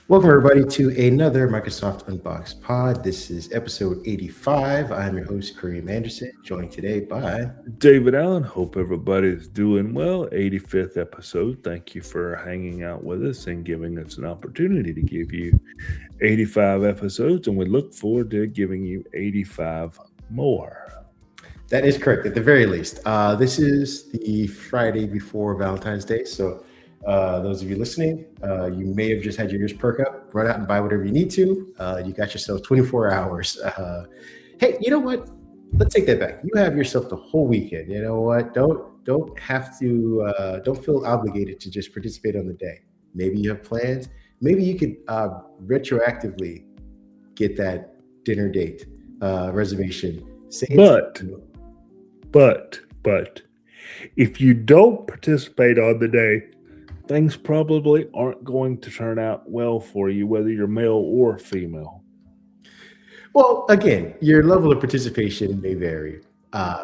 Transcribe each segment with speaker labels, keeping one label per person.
Speaker 1: Welcome, everybody, to another Microsoft Unboxed pod. This is episode 85. I'm your host, Kareem Anderson, joined today by.
Speaker 2: David Allen, hope everybody's doing well. 85th episode. Thank you for hanging out with us and giving us an opportunity to give you 85 episodes, and we look forward to giving you 85 more.
Speaker 1: That is correct, at the very least. This is the Friday before Valentine's Day. So, those of you listening, you may have just had your ears perk up, run out and buy whatever you need to. You got yourself 24 hours. Hey, you know what? Let's take that back. You have yourself the whole weekend. You know what? Don't have to. Don't feel obligated to just participate on the day. Maybe you have plans. Maybe you could retroactively get that dinner date reservation. Say it's
Speaker 2: But, but, if you don't participate on the day, things probably aren't going to turn out well for you, whether you're male or female.
Speaker 1: well, again, your level of participation may vary.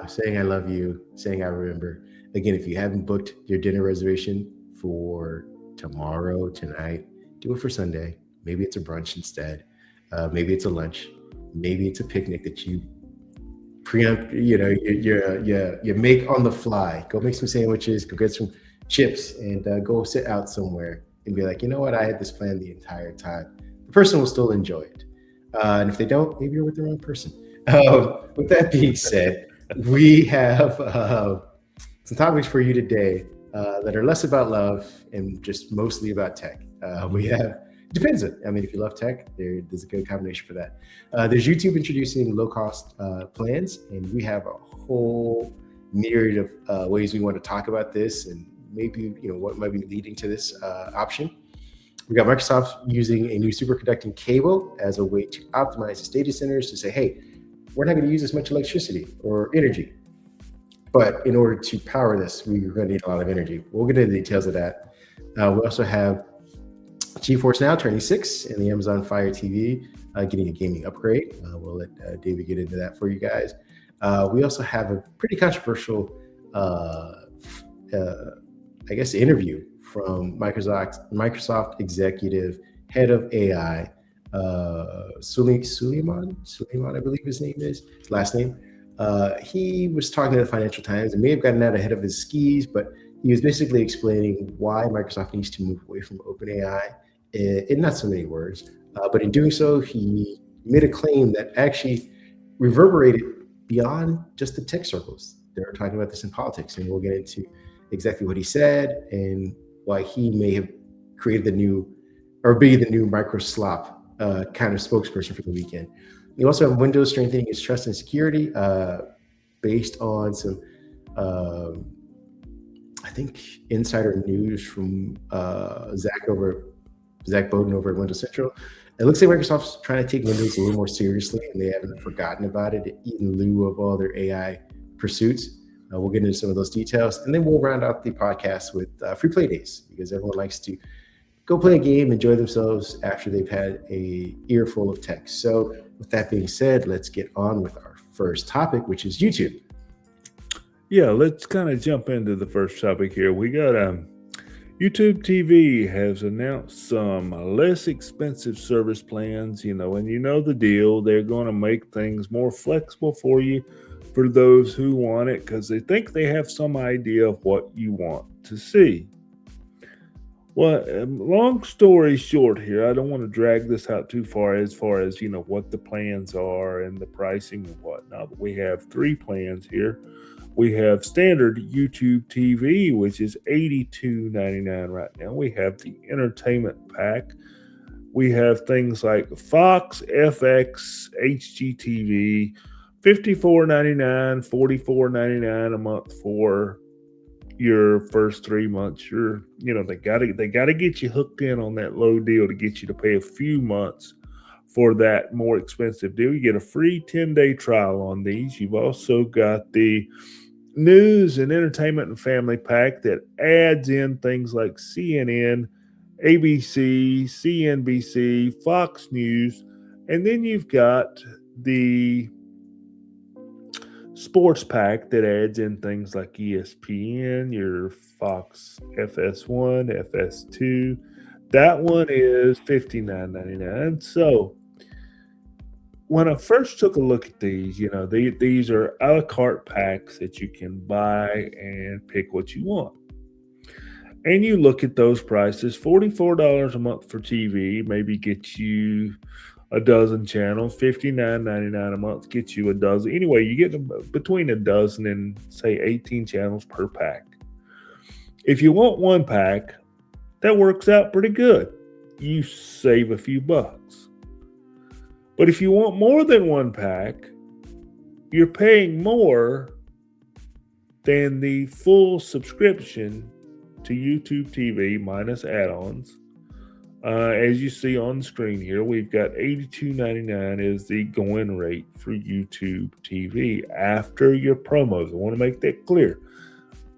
Speaker 1: Saying I love you, saying I remember. Again, if you haven't booked your dinner reservation for tomorrow, tonight, do it for Sunday. Maybe it's a brunch instead. Maybe it's a lunch. Maybe it's a picnic that you preempt. You make on the fly. Go make some sandwiches. Go get some chips and go sit out somewhere and be like, you know what? I had this plan the entire time. The person will still enjoy it. And if they don't, maybe you're with the wrong person. With that being said, we have some topics for you today that are less about love and just mostly about tech. We have depends. I mean, if you love tech, there's a good combination for that. There's YouTube introducing low cost plans, and we have a whole myriad of ways we want to talk about this, and maybe what might be leading to this option. We got Microsoft using a new superconducting cable as a way to optimize its data centers to say, hey, we're not going to use as much electricity or energy. But in order to power this, we're going to need a lot of energy. We'll get into the details of that. We also have GeForce Now turning 6 and the Amazon Fire TV getting a gaming upgrade. We'll let David get into that for you guys. We also have a pretty controversial, interview from Microsoft executive head of AI, Suleiman, I believe his name is, his last name. He was talking to the Financial Times and may have gotten out ahead of his skis, but he was basically explaining why Microsoft needs to move away from OpenAI in not so many words. But in doing so, he made a claim that actually reverberated beyond just the tech circles. They're talking about this in politics, and we'll get into exactly what he said and why he may have created the new, or be the new Microslop kind of spokesperson for the weekend. You also have Windows strengthening its trust and security based on some, I think, insider news from Zach Bowden over at Windows Central. It looks like Microsoft's trying to take Windows a little more seriously, and they haven't forgotten about it in lieu of all their AI pursuits. We'll get into some of those details, and then we'll round out the podcast with free play days, because everyone likes to go play a game, enjoy themselves after they've had a earful of tech. So with that being said, let's get on with our first topic, which is YouTube.
Speaker 2: Yeah, let's kind of jump into the first topic here. We got YouTube TV has announced some less expensive service plans, and you know the deal. They're going to make things more flexible for you, for those who want it, because they think they have some idea of what you want to see. Well, long story short here, I don't want to drag this out too far as what the plans are and the pricing and whatnot, but we have three plans here. We have standard YouTube TV, which is $82.99 right now. We have the entertainment pack. We have things like Fox, FX, HGTV, $54.99, $44.99 a month for your first 3 months. They gotta get you hooked in on that low deal to get you to pay a few months for that more expensive deal. You get a free 10-day trial on these. You've also got the news and entertainment and family pack that adds in things like CNN, ABC, CNBC, Fox News, and then you've got the sports pack that adds in things like ESPN, your Fox FS1, FS2, That one is $59.99. So when I first took a look at these, these are a la carte packs that you can buy and pick what you want. And you look at those prices, $44 a month for TV, maybe gets you a dozen channels, $59.99 a month gets you a dozen. Anyway, you get between a dozen and say 18 channels per pack. If you want one pack, that works out pretty good. You save a few bucks. But if you want more than one pack, you're paying more than the full subscription to YouTube TV minus add-ons. As you see on the screen here, we've got $82.99 is the going rate for YouTube TV after your promos. I want to make that clear.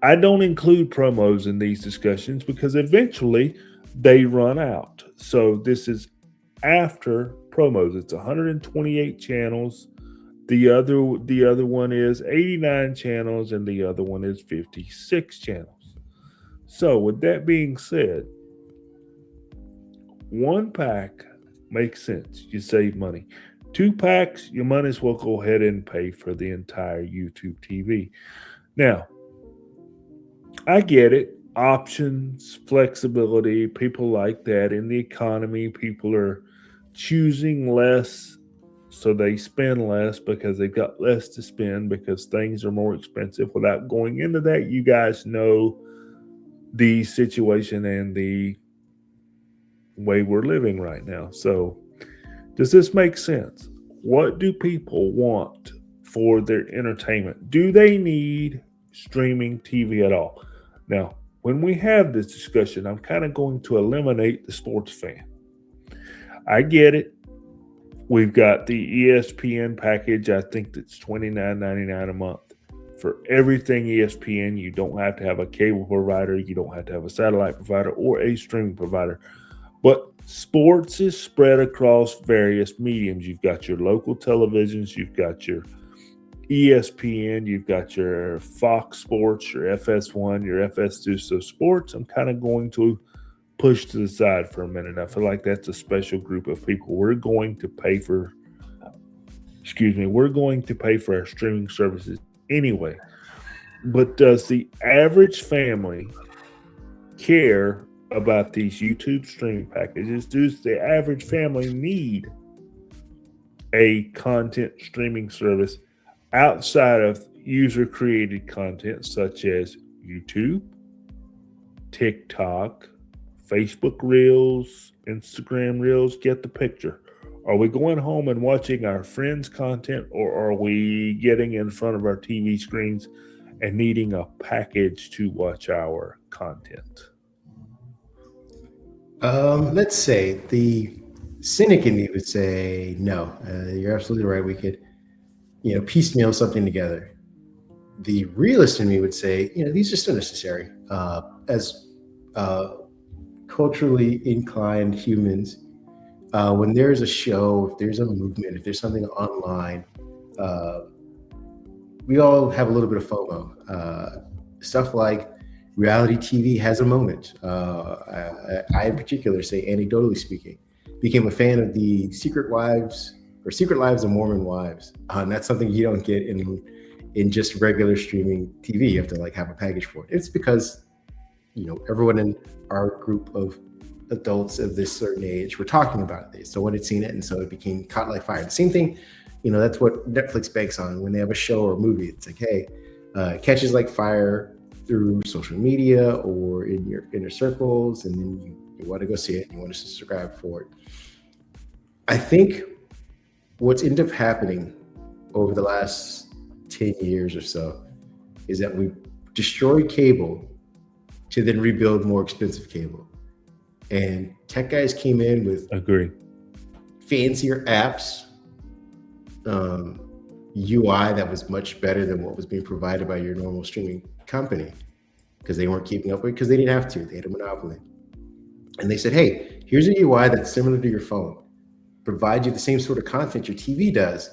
Speaker 2: I don't include promos in these discussions because eventually they run out. So this is after promos. It's 128 channels. The other one is 89 channels, and the other one is 56 channels. So with that being said, one pack makes sense. You save money. 2 packs, you might as well go ahead and pay for the entire YouTube TV. Now, I get it. Options, flexibility, people like that. In the economy, people are choosing less, so they spend less because they've got less to spend because things are more expensive. Without going into that, you guys know the situation and the way we're living right now. So does this make sense? What do people want for their entertainment? Do they need streaming TV at all? Now, when we have this discussion, I'm kind of going to eliminate the sports fan. I get it. We've got the ESPN package. I think that's $29.99 a month. For everything ESPN, you don't have to have a cable provider. You don't have to have a satellite provider or a streaming provider. But sports is spread across various mediums. You've got your local televisions. You've got your ESPN. You've got your Fox Sports, your FS1, your FS2. So sports, I'm kind of going to push to the side for a minute. I feel like that's a special group of people. We're going to pay for our streaming services anyway. But does the average family care about these YouTube streaming packages? Does the average family need a content streaming service outside of user-created content such as YouTube, TikTok, Facebook Reels, Instagram Reels? Get the picture. Are we going home and watching our friends' content, or are we getting in front of our TV screens and needing a package to watch our content?
Speaker 1: Let's say the cynic in me would say, no, you're absolutely right. We could, piecemeal something together. The realist in me would say, these are still necessary. As culturally inclined humans, when there's a show, if there's a movement, if there's something online, we all have a little bit of FOMO. Stuff like reality TV has a moment. I in particular, say anecdotally speaking, became a fan of the Secret Lives of Mormon Wives. And that's something you don't get in just regular streaming TV. You have to have a package for it. It's because, everyone in our group of adults of this certain age were talking about this. So one had seen it, and so it became caught like fire. The same thing, that's what Netflix banks on when they have a show or a movie. It's like, hey, it catches like fire through social media or in your inner circles, and then you want to go see it, and you want to subscribe for it. I think what's ended up happening over the last 10 years or so is that we destroyed cable to then rebuild more expensive cable. And tech guys came in with fancier apps, UI that was much better than what was being provided by your normal streaming company, because they weren't keeping up with it, because they didn't have to. They had a monopoly. And they said, hey, here's a UI that's similar to your phone, provide you the same sort of content your TV does.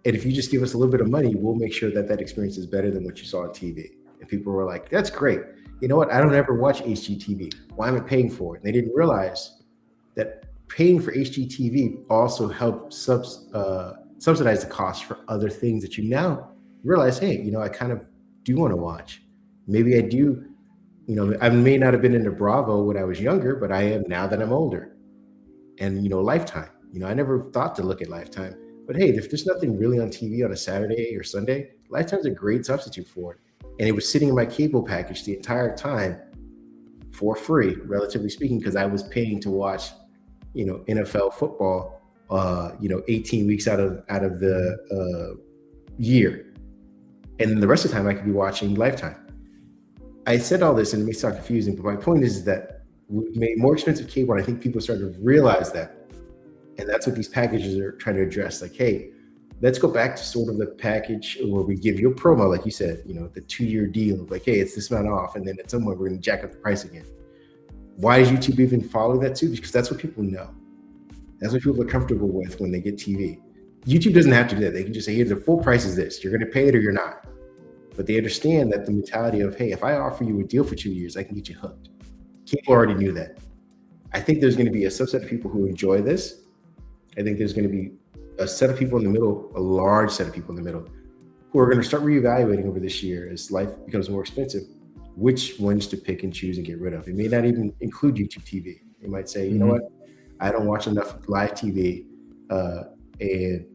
Speaker 1: And if you just give us a little bit of money, we'll make sure that that experience is better than what you saw on TV. And people were like, that's great. you know what? I don't ever watch HGTV. Why am I paying for it? And they didn't realize that paying for HGTV also helped subsidize the cost for other things that you now realize, hey, I kind of do want to watch. Maybe I do, I may not have been into Bravo when I was younger, but I am now that I'm older. And, Lifetime. I never thought to look at Lifetime. But hey, if there's nothing really on TV on a Saturday or Sunday, Lifetime's a great substitute for it. And it was sitting in my cable package the entire time for free, relatively speaking, because I was paying to watch, NFL football, 18 weeks out of the year, and the rest of the time I could be watching Lifetime. I said all this, and it may sound confusing, but my point is that we've made more expensive cable, and I think people started to realize that, and that's what these packages are trying to address. Like, hey, let's go back to sort of the package where we give you a promo, like you said, the 2-year deal, like, hey, it's this amount off, and then at some point we're going to jack up the price again. Why does YouTube even follow that too? Because that's what people know. That's what people are comfortable with when they get TV. YouTube doesn't have to do that. They can just say, here, the full price is this. You're going to pay it or you're not. But they understand that the mentality of, hey, if I offer you a deal for 2 years, I can get you hooked. People already knew that. I think there's going to be a subset of people who enjoy this. I think there's going to be a set of people in the middle, a large set of people in the middle, who are going to start reevaluating over this year as life becomes more expensive, which ones to pick and choose and get rid of. It may not even include YouTube TV. They might say, you know what, I don't watch enough live TV, and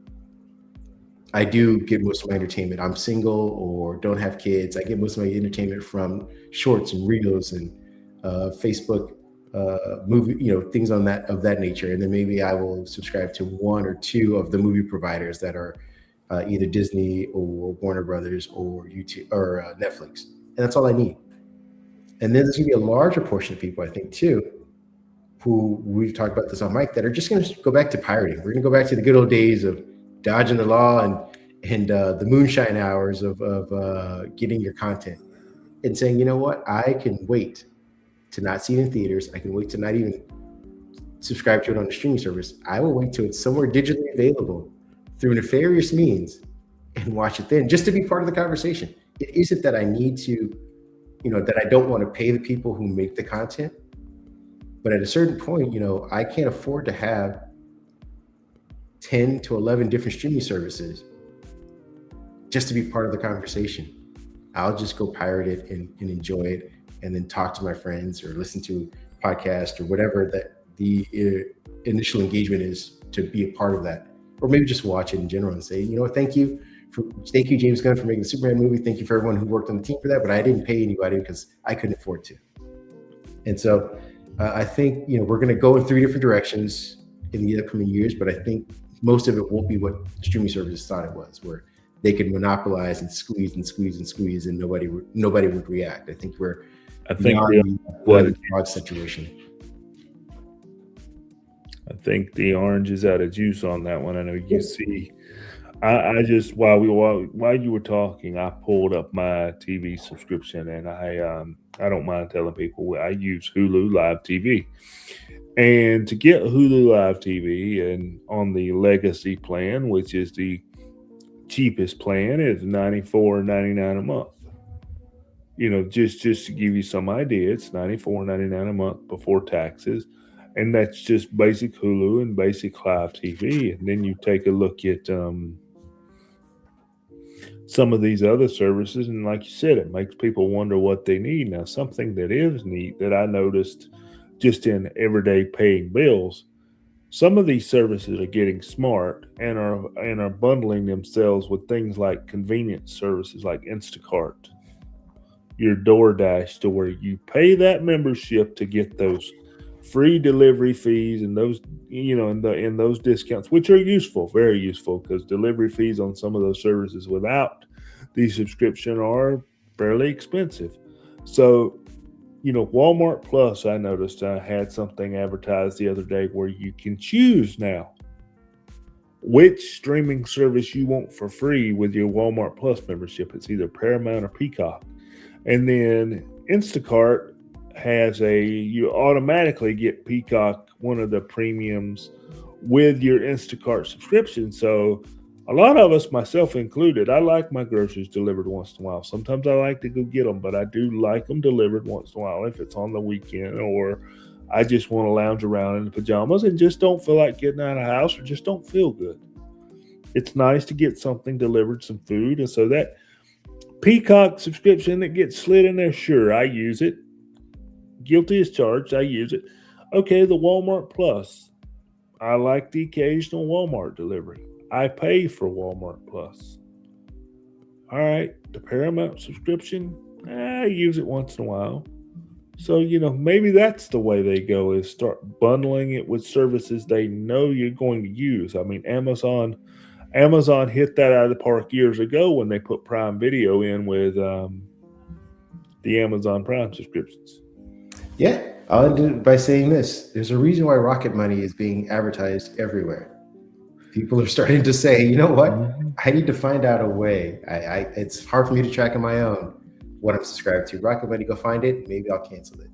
Speaker 1: I do get most of my entertainment. I'm single or don't have kids. I get most of my entertainment from shorts and reels and Facebook movie, things of that nature. And then maybe I will subscribe to one or two of the movie providers that are either Disney or Warner Brothers or YouTube or Netflix. And that's all I need. And then there's going to be a larger portion of people, I think, too, who we've talked about this on mic, that are just going to go back to pirating. We're going to go back to the good old days of dodging the law and the moonshine hours of getting your content and saying, you know what, I can wait to not see it in theaters. I can wait to not even subscribe to it on the streaming service. I will wait till it's somewhere digitally available through nefarious means and watch it then, just to be part of the conversation. It isn't that I need to, that I don't want to pay the people who make the content. But at a certain point, I can't afford to have 10 to 11 different streaming services just to be part of the conversation. I'll just go pirate it and enjoy it, and then talk to my friends or listen to a podcast or whatever that the initial engagement is, to be a part of that. Or maybe just watch it in general and say, thank you, James Gunn, for making the Superman movie. Thank you for everyone who worked on the team for that, but I didn't pay anybody because I couldn't afford to. And so I think, we're going to go in 3 different directions in the upcoming years, but I think most of it won't be what streaming services thought it was, where they could monopolize and squeeze and squeeze and squeeze, and nobody would react. I think we're beyond the broad situation.
Speaker 2: I think the orange is out of juice on that one. I know you see. I just while you were talking, I pulled up my TV subscription, and I don't mind telling people I use Hulu Live TV. And to get Hulu Live TV and on the legacy plan, which is the cheapest plan, is $94.99 a month. Just to give you some idea, it's $94.99 a month before taxes. And that's just basic Hulu and basic live TV. And then you take a look at some of these other services, and like you said, it makes people wonder what they need. Now, something that is neat that I noticed just in everyday paying bills, some of these services are getting smart and are bundling themselves with things like convenience services like Instacart, your DoorDash, to where you pay that membership to get those free delivery fees and those, and those discounts, which are useful, very useful, because delivery fees on some of those services without the subscription are fairly expensive. So, Walmart Plus, I noticed I had something advertised the other day where you can choose now which streaming service you want for free with your Walmart Plus membership. It's either Paramount or Peacock. And then Instacart has you automatically get Peacock, one of the premiums, with your Instacart subscription. So A lot of us, myself included, I like my groceries delivered once in a while. Sometimes I like to go get them, but I do like them delivered once in a while if it's on the weekend, or I just want to lounge around in the pajamas and just don't feel like getting out of the house or just don't feel good. It's nice to get something delivered, some food. And so that Peacock subscription that gets slid in there, sure, I use it. Guilty as charged, I use it. Okay, the Walmart Plus. I like the occasional Walmart delivery. I pay for Walmart Plus. All right, the Paramount subscription, I use it once in a while. So, maybe that's the way they go, is start bundling it with services they know you're going to use. I mean, Amazon hit that out of the park years ago when they put Prime Video in with the Amazon Prime subscriptions.
Speaker 1: Yeah, I'll end it by saying this. There's a reason why Rocket Money is being advertised everywhere. People are starting to say, you know what? I need to find out a way. It's hard for me to track on my own what I'm subscribed to. Rocket Money, go find it. Maybe I'll cancel it.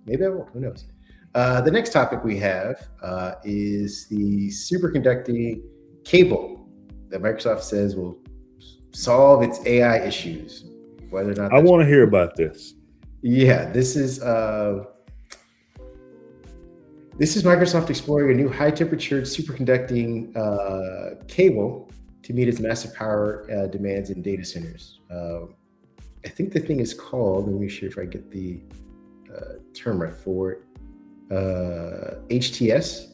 Speaker 1: Maybe I won't. Who knows? The next topic we have is the superconducting cable that Microsoft says will solve its AI issues. Whether or not
Speaker 2: I want to hear about this.
Speaker 1: Yeah, this is Microsoft exploring a new high-temperature superconducting cable to meet its massive power demands in data centers. I think the thing is called, let me make sure if I get the term right for it, HTS.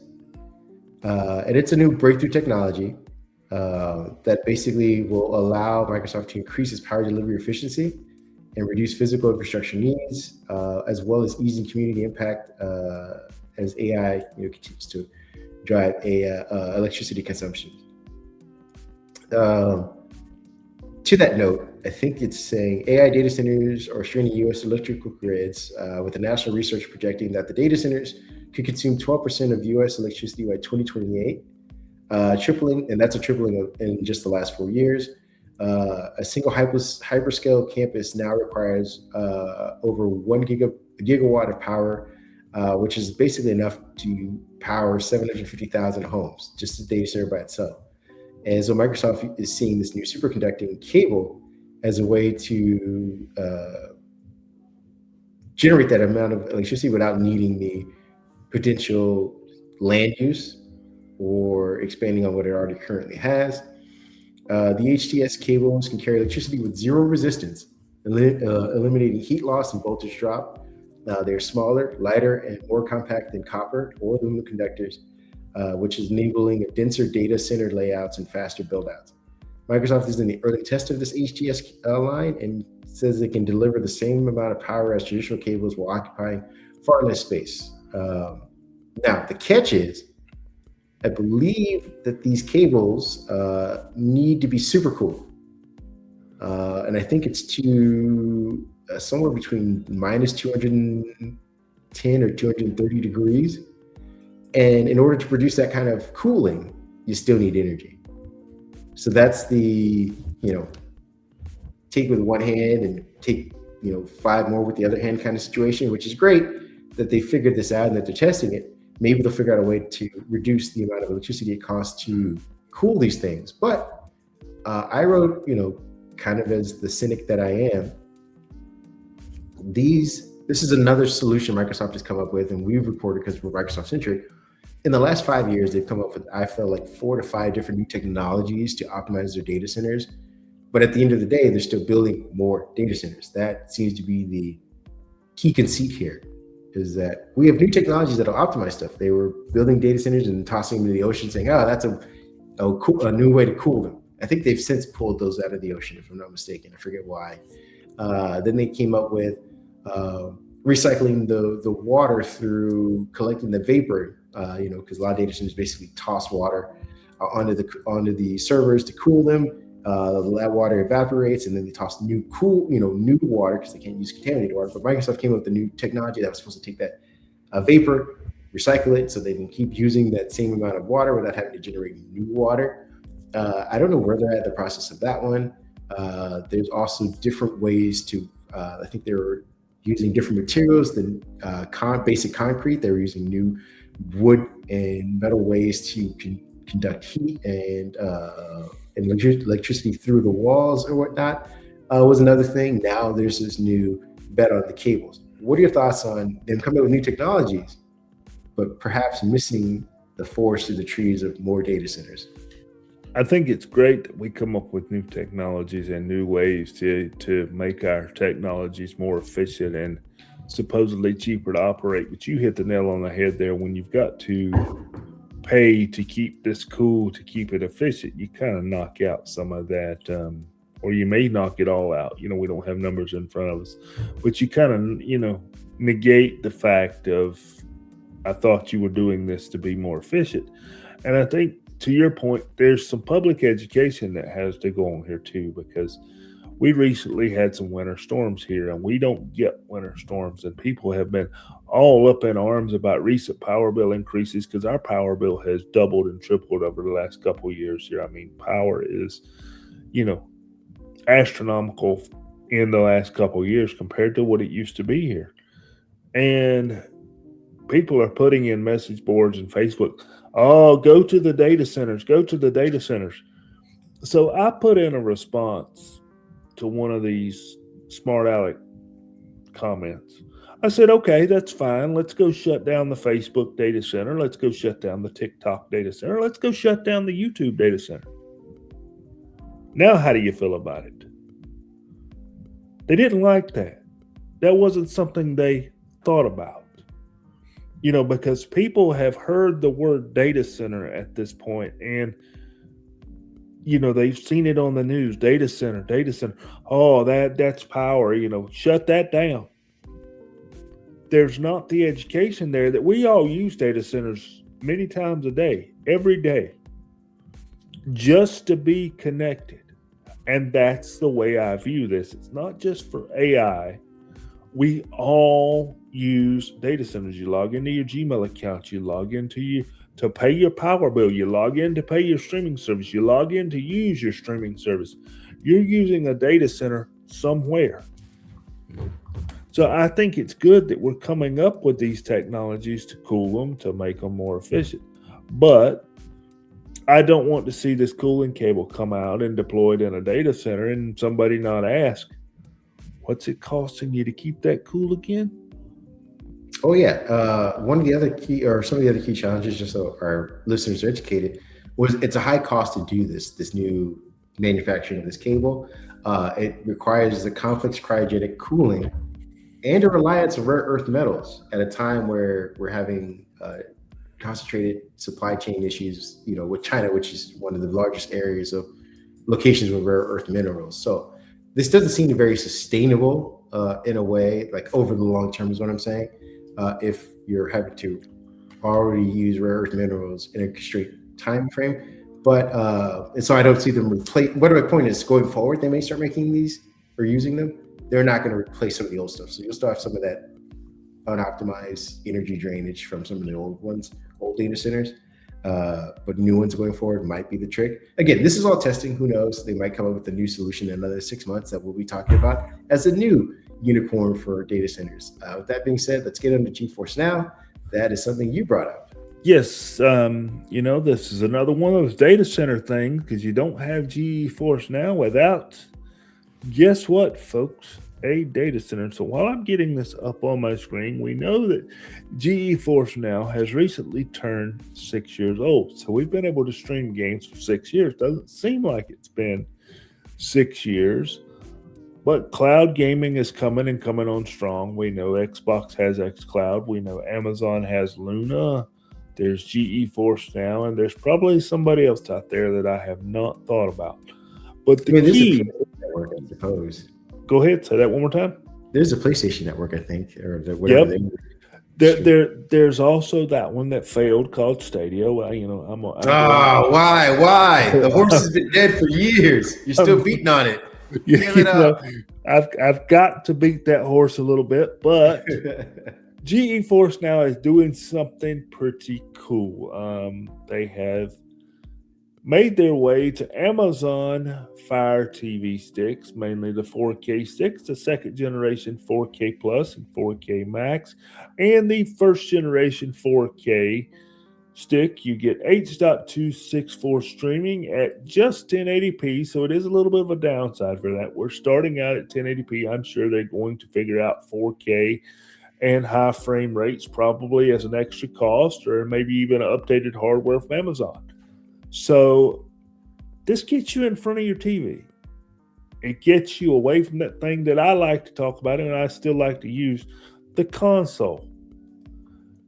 Speaker 1: And it's a new breakthrough technology that basically will allow Microsoft to increase its power delivery efficiency and reduce physical infrastructure needs, as well as easing community impact as AI continues to drive electricity consumption. To that note, I think it's saying AI data centers are straining U.S. electrical grids, with the national research projecting that the data centers could consume 12% of U.S. electricity by 2028, tripling, and that's a tripling in just the last 4 years. A single hyperscale campus now requires over 1 gigawatt of power, which is basically enough to power 750,000 homes, just the data center by itself. And so Microsoft is seeing this new superconducting cable as a way to generate that amount of electricity without needing the potential land use or expanding on what it already currently has. The HTS cables can carry electricity with zero resistance, eliminating heat loss and voltage drop. They're smaller, lighter, and more compact than copper or aluminum conductors, which is enabling a denser data center layouts and faster build-outs. Microsoft is in the early test of this HTS line and says it can deliver the same amount of power as traditional cables while occupying far less space. Now, the catch is, I believe that these cables need to be super cool. And I think it's to somewhere between minus 210 or 230 degrees. And in order to produce that kind of cooling, you still need energy. So that's the, take with one hand and take, 5 more with the other hand kind of situation, which is great that they figured this out and that they're testing it. Maybe they'll figure out a way to reduce the amount of electricity it costs to cool these things. But I wrote, kind of as the cynic that I am, this is another solution Microsoft has come up with, and we've reported because we're Microsoft centric. In the last 5 years, they've come up with, I feel like 4 to 5 different new technologies to optimize their data centers. But at the end of the day, they're still building more data centers. That seems to be the key conceit here, is that we have new technologies that'll optimize stuff. They were building data centers and tossing them into the ocean saying, oh, that's a new way to cool them. I think they've since pulled those out of the ocean, if I'm not mistaken. I forget why. Then they came up with recycling the water through collecting the vapor, because a lot of data centers basically toss water onto the servers to cool them. That water evaporates, and then they toss new water because they can't use contaminated water. But Microsoft came up with a new technology that was supposed to take that vapor, recycle it, so they can keep using that same amount of water without having to generate new water. I don't know where they're at the process of that one. There's also different ways to. I think they were using different materials than basic concrete. They were using new wood and metal ways to conduct heat and and electricity through the walls or whatnot was another thing. Now there's this new bet on the cables. What are your thoughts on them coming up with new technologies, but perhaps missing the forest through the trees of more data centers?
Speaker 2: I think it's great that we come up with new technologies and new ways to make our technologies more efficient and supposedly cheaper to operate. But you hit the nail on the head there. When you've got to pay to keep this cool, to keep it efficient, you kind of knock out some of that, or you may knock it all out. We don't have numbers in front of us, but you kind of, negate the fact of, I thought you were doing this to be more efficient. And I think, to your point, there's some public education that has to go on here too, because we recently had some winter storms here, and we don't get winter storms, and people have been all up in arms about recent power bill increases because our power bill has doubled and tripled over the last couple of years here. I mean, power is, astronomical in the last couple of years compared to what it used to be here. And people are putting in message boards and Facebook, oh, go to the data centers, go to the data centers. So I put in a response to one of these smart aleck comments. I said, okay, that's fine. Let's go shut down the Facebook data center. Let's go shut down the TikTok data center. Let's go shut down the YouTube data center. Now, how do you feel about it? They didn't like that. That wasn't something they thought about. Because people have heard the word data center at this point, and they've seen it on the news. Data center. Oh, that's power. Shut that down. There's not the education there that we all use data centers many times a day, every day, just to be connected. And that's the way I view this. It's not just for AI. We all use data centers. You log into your Gmail account. You log into to pay your power bill. You log in to pay your streaming service. You log in to use your streaming service. You're using a data center somewhere. So I think it's good that we're coming up with these technologies to cool them, to make them more efficient. But I don't want to see this cooling cable come out and deployed in a data center and somebody not ask, what's it costing you to keep that cool again?
Speaker 1: Oh yeah. One of the other key, or some of the other key challenges, just so our listeners are educated, was it's a high cost to do this new manufacturing of this cable. It requires the complex cryogenic cooling and a reliance on rare earth metals at a time where we're having concentrated supply chain issues, with China, which is one of the largest areas of locations with rare earth minerals. So this doesn't seem very sustainable in a way, like over the long term is what I'm saying. If you're having to already use rare earth minerals in a straight time frame. But and so I don't see them replace. What my point is, going forward, they may start making these or using them. They're not going to replace some of the old stuff. So you'll still have some of that unoptimized energy drainage from some of the old data centers. But new ones going forward might be the trick. Again, this is all testing. Who knows? They might come up with a new solution in another 6 months that we'll be talking about as a new unicorn for data centers. With that being said, let's get into GeForce Now. That is something you brought up.
Speaker 2: Yes, this is another one of those data center things, because you don't have GeForce Now without, guess what, folks? A data center. So while I'm getting this up on my screen, we know that GeForce Now has recently turned 6 years old. So we've been able to stream games for 6 years. Doesn't seem like it's been 6 years, but cloud gaming is coming on strong. We know Xbox has xCloud. We know Amazon has Luna. There's GeForce Now, and there's probably somebody else out there that I have not thought about. But the key,
Speaker 1: network, I suppose.
Speaker 2: Go ahead, say that one more time.
Speaker 1: There's a PlayStation Network, I think, or whatever.
Speaker 2: Yep. There's also that one that failed called Stadia. Well,
Speaker 1: why? The horse has been dead for years. You're still beating on it. Give it up.
Speaker 2: I've got to beat that horse a little bit, but GeForce Now is doing something pretty cool. They have made their way to Amazon Fire TV sticks, mainly the 4K sticks, the second generation 4K Plus and 4K Max, and the first generation 4K stick, you get H.264 streaming at just 1080p, so it is a little bit of a downside for that. We're starting out at 1080p. I'm sure they're going to figure out 4K and high frame rates probably as an extra cost, or maybe even updated hardware from Amazon. So this gets you in front of your TV. It gets you away from that thing that I like to talk about and I still like to use, the console.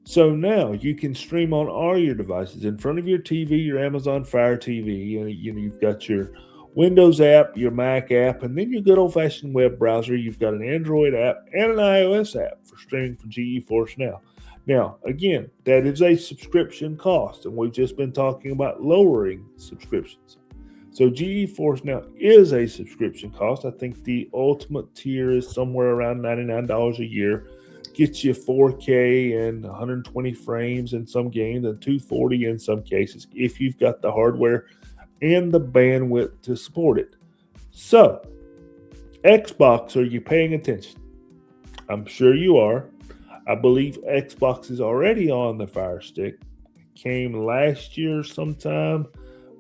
Speaker 2: So now you can stream on all your devices in front of your TV, your Amazon Fire TV, and you've got your Windows app, your Mac app, and then your good old-fashioned web browser. You've got an Android app and an iOS app for streaming from GeForce Now. Now, again, that is a subscription cost, and we've just been talking about lowering subscriptions. So GeForce Now is a subscription cost. I think the ultimate tier is somewhere around $99 a year. Gets you 4K and 120 frames in some games and 240 in some cases if you've got the hardware and the bandwidth to support it. So, Xbox, are you paying attention? I'm sure you are. I believe Xbox is already on the Fire Stick. It came last year sometime,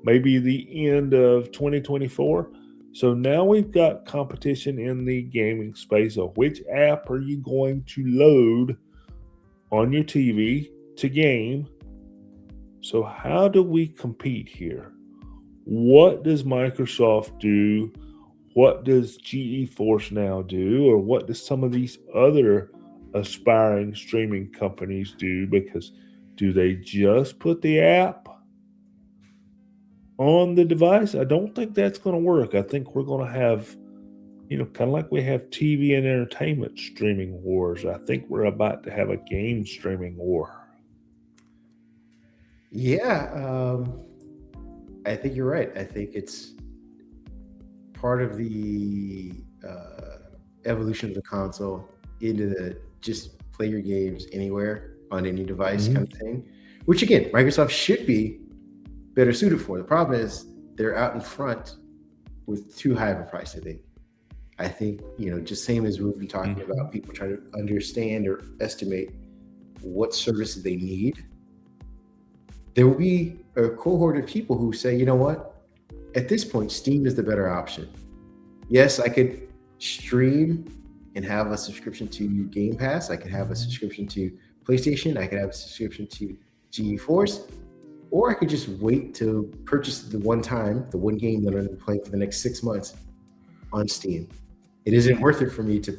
Speaker 2: maybe the end of 2024. So now we've got competition in the gaming space of which app are you going to load on your TV to game. So how do we compete here? What does Microsoft do? What does GeForce Now do? Or what does some of these other aspiring streaming companies do? Because do they just put the app on the device? I don't think that's going to work. I think we're going to have, kind of like we have TV and entertainment streaming wars. I think we're about to have a game streaming war.
Speaker 1: Yeah, I think you're right. I think it's part of the evolution of the console into the just play your games anywhere on any device kind of thing, which again, Microsoft should be better suited for. The problem is they're out in front with too high of a price, I think, just same as we've been talking about, people trying to understand or estimate what services they need. There will be a cohort of people who say, you know what, at this point, Steam is the better option. Yes, I could stream and have a subscription to Game Pass. I could have a subscription to PlayStation. I could have a subscription to GeForce. Or I could just wait to purchase the one game that I'm going to play for the next 6 months on Steam. It isn't worth it for me to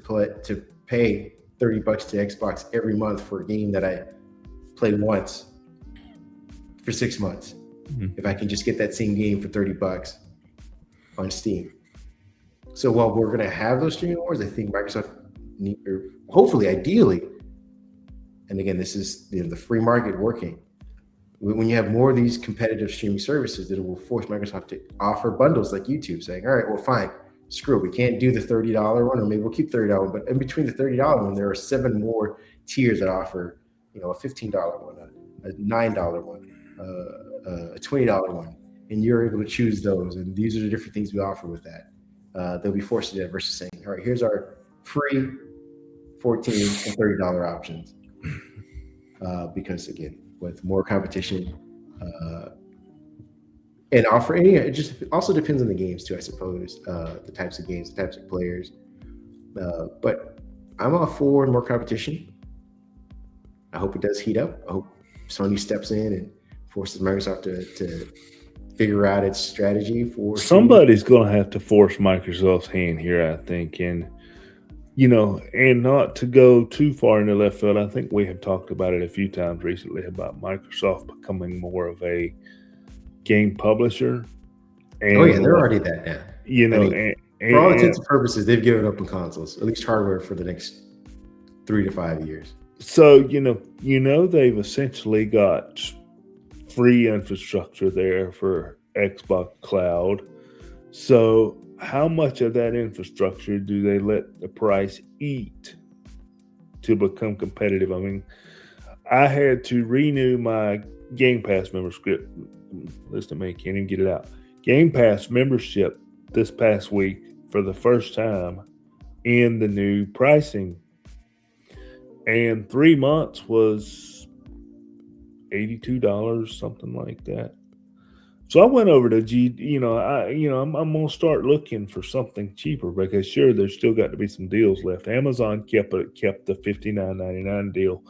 Speaker 1: pay $30 to Xbox every month for a game that I play once for 6 months. If I can just get that same game for $30 on Steam. So while we're going to have those streaming wars, I think Microsoft hopefully, ideally, and again, this is the free market working. When you have more of these competitive streaming services, that it will force Microsoft to offer bundles like YouTube, saying, all right, well, fine, screw it. We can't do the $30 one, or maybe we'll keep $30, but in between the $30 one, there are 7 more tiers that offer, a $15 one, a $9 one, a $20 one, and you're able to choose those. And these are the different things we offer with that. They'll be forced to do that versus saying, all right, here's our free $14 and $30 options. Because again, with more competition and offering, it just also depends on the games too, I suppose, the types of games, the types of players. But I'm all for more competition. I hope it does heat up. I hope Sony steps in and forces Microsoft to figure out its strategy for
Speaker 2: somebody's going to have to force Microsoft's hand here, I think. And and not to go too far in the left field, I think we have talked about it a few times recently about Microsoft becoming more of a game publisher.
Speaker 1: And, they're already that now. For all intents and purposes, they've given up on consoles, at least hardware, for the next 3 to 5 years.
Speaker 2: So, they've essentially got free infrastructure there for Xbox Cloud. So how much of that infrastructure do they let the price eat to become competitive? I mean, I had to renew my Game Pass membership. Listen to me, can't even get it out. Game Pass membership this past week for the first time in the new pricing. And 3 months was $82, something like that. So I went over to I'm gonna start looking for something cheaper because sure, there's still got to be some deals left. Amazon kept the $59.99 deal